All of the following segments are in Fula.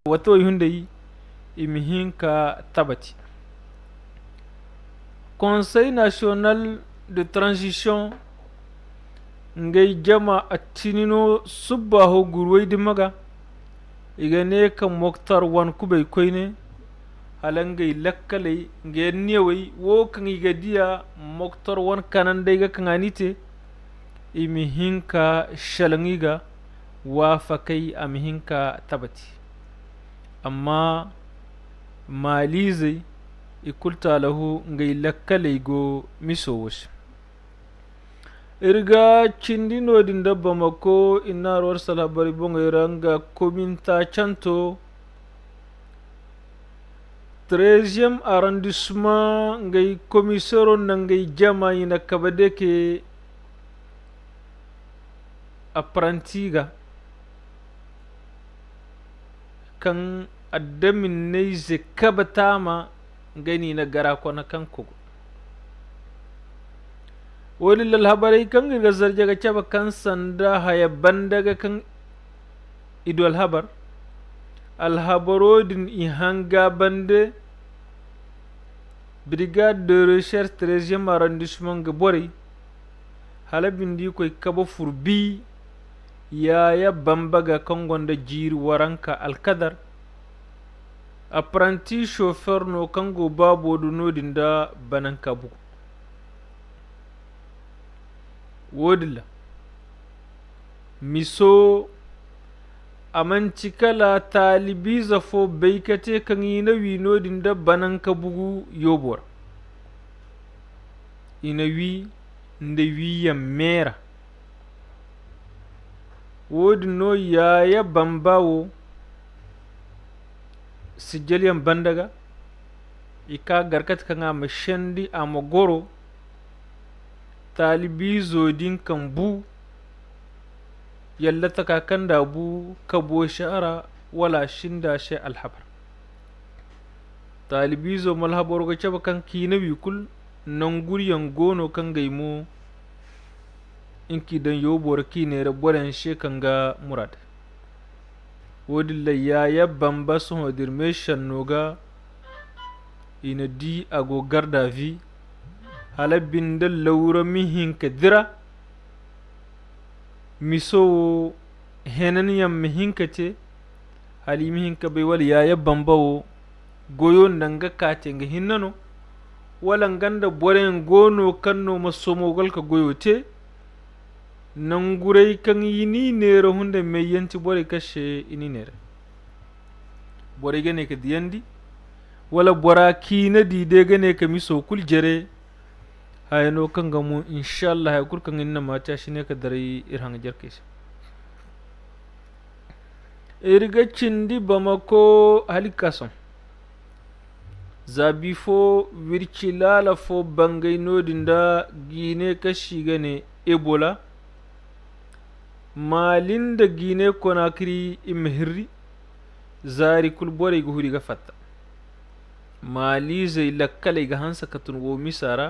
wato hyundai imihinka tabati. Conseil national de transition ngay jama atinino subbaho gurwai dimaga igane kan moktar wan kubay koyne halangay lakkalay ngeen niyaway wo kan igadiya moktar wan kanan dayga kan anite imihinka shalangiga wafakay amihinka tabati amma malizai ikulta lahu ngay lakkalay go misowash irga cindino din dabba mako ina rawar salabari bonga ranga kominta canto 13e arrondissement ngay komisaro ngay jama ina kabadeke aprantiga kan addamin neize kabatama gani na gara kona kanko wani lalhabarai kan ga zarjaga caba kan sanda haya bandaga kan idol habar alhabarodin ihanga bande brigade de recherche 13e arrondissement ga bori halabin di koy kaba furbi ya bambaga kan gonda jiri waranka alkadar apprenti chauffeur no kango babo do nodin da banan kabu wodilla miso amanci kala talibi zafo baikate kan yi na winodin da banan kabugu yobor ina wi nda wiyan mera wodin no ya bambawo sijaliyan bandaga ika garkat kan a mashandi a magoro talibi zodin kan bu yallata kakan da bu kabo sha'ara wala shinda shi alhabar talibi zo malhabar ga caba kan kina wikul nan guryan gono kan gaimo inki dan yobor kine rabboren she kan ga murad wodilla ya bamba sun hodir me shannoga ina di ago garda vi halabin da laura mihin ka dira miso henan yam mihin ka ce hali mihin ka bai wali ya bamba wo goyo nanga kate nga hinnano wala ganda boren gono kanno masomogal ka goyo te nan gurai kan yini nera hunde mai yanci bore kashe ini nera bore gane ka diyandi wala bora kina dide gane ka miso kul jere hayano kan gamu inshallah hay kul kan inna mata shine ka dare irhan jarke shi irga cindi bamako halikason zabi fo wirci lala fo bangay nodinda gine kashi gane ebola malin da gine konakiri imhirri zari kul bore ga huri ga fatta mali zai lakkale ga hansa katun go misara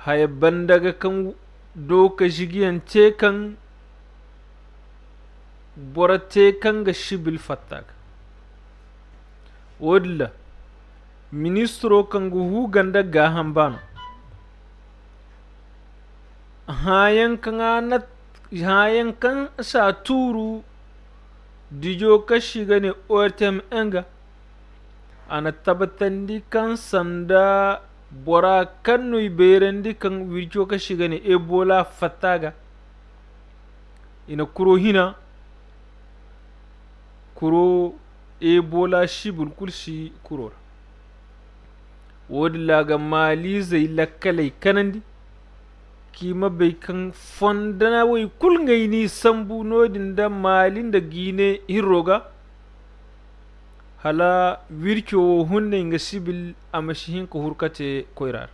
haya bandaga kan doka jigiyan te kan borate kan ga shibil fatta wodla ministro kan gu ganda ga hambano hayan kan sa turu dijo kashi gane ortem enga ana tabbatandi kan sanda bora kan nui berendi kan wirjo kashi gane ebola fataga ina kuro hina kuro ebola shibul kulshi kurora wodi laga mali zai lakkalai kanandi kima bai kan fondana wai kulngai ni sambu nodin da malin da gine hiroga hala wirko hunne nga sibil amashihin ko hurkate koirar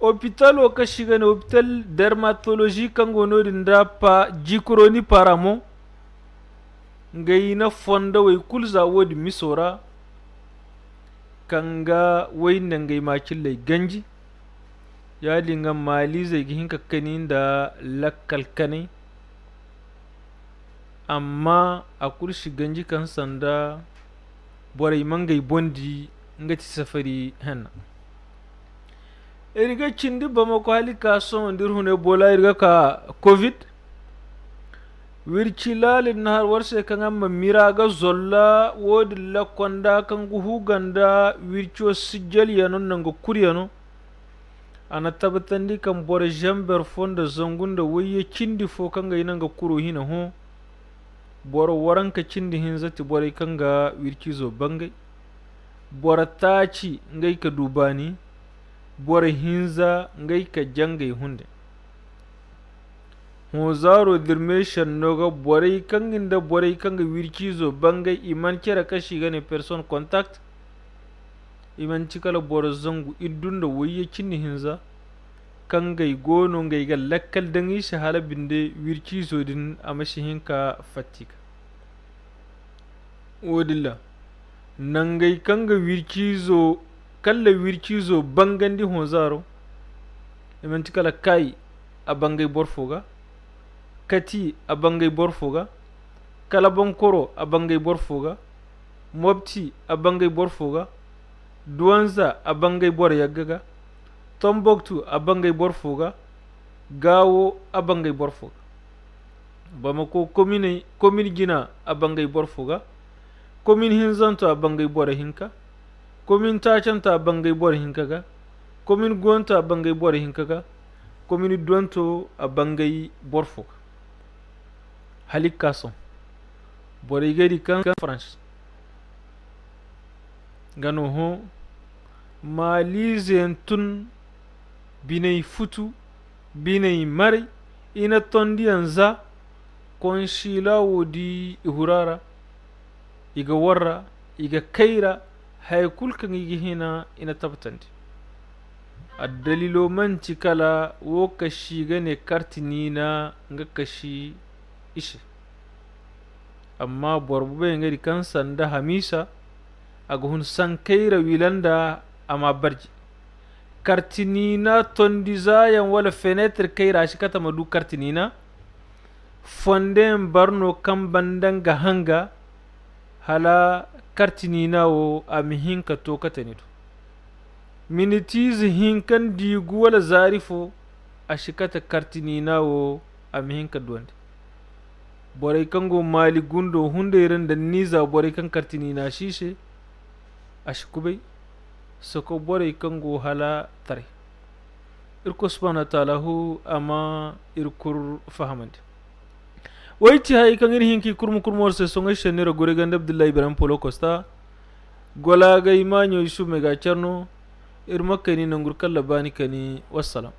hospital o kashi gane hospital dermatologie kango nodin da pa jikuroni paramo ngai na fonda wai kulza wodi misora kanga wai nangai makillai ganji ya dinga mali zai gihin kakkanin da lakkal kane amma a kurshi ganji kan sanda borai mangai bondi ngati safari hanna irga cindi bamako halika son ndir hune bola irga ka covid wirci lalin nahar warse kan amma miraga zolla wodi lakonda kan huganda wircio sijjal yanon nanga kuryano ana tabbatandi kan bore jamber fonda zangunda waye cindi fo kanga inanga kuro hina ho boro waranka cindi hinzati bore kanga wirci zo bangai bora taci ngai ka dubani bore hinza ngai ka jangai hunde hozaro dirmeshan noga bore kanginda bore kanga wirci zo bangai iman kera kashi gane person contact iman cikala boro zangu idunda waye cindi hinza kangai gono ngai ga lakkal dangi shahala binde wirci zo din amashi hinka fatika wodilla nangai kanga wirci zo kalla wirci zo bangandi hozaro iman cikala kai a bangai borfoga kati a bangai borfoga kala bankoro a bangai borfoga mobti a bangai borfoga duwanza a bangai bor yaggaga tomboktu a bangai borfoga gawo a bangai borfoga bamako komini gina a bangai borfoga komin hinzanto a bangai bor hinka komin tacanta a bangai bor hinkaga komin gonto a bangai bor hinkaga komin duwanto a bangai borfoga halik kason bore gari kan France gano ho malizen tun binai futu binai mari ina tondi anza kon shila wodi ihurara iga warra iga kaira haykul kan igi hina ina tabtandi addalilo manci kala wo kashi gane kartinina nga kashi ishe amma borbube ngari kan sanda hamisa aga hun sankaira wilanda ama barji kartinina tondizayan wala fenetre kaira shi kata madu kartinina fonden barno kan bandanga hanga hala kartinina wo ami hinka to katanido minitiz hinkan digu wala zarifo a shikata kartinina wo ami hinka duwande borai kango mali gundo hunde da niza borai kan kartinina shishe a shikubai soko borai kango hala tare irko subhanahu ta'ala hu ama irkur fahamandi waiti hay kan hinki kurmor se songa shenera gore ganda abdullahi ibrahim polo costa gola ga imanyo isu mega charno irmakani nangur kallabani kani wassalam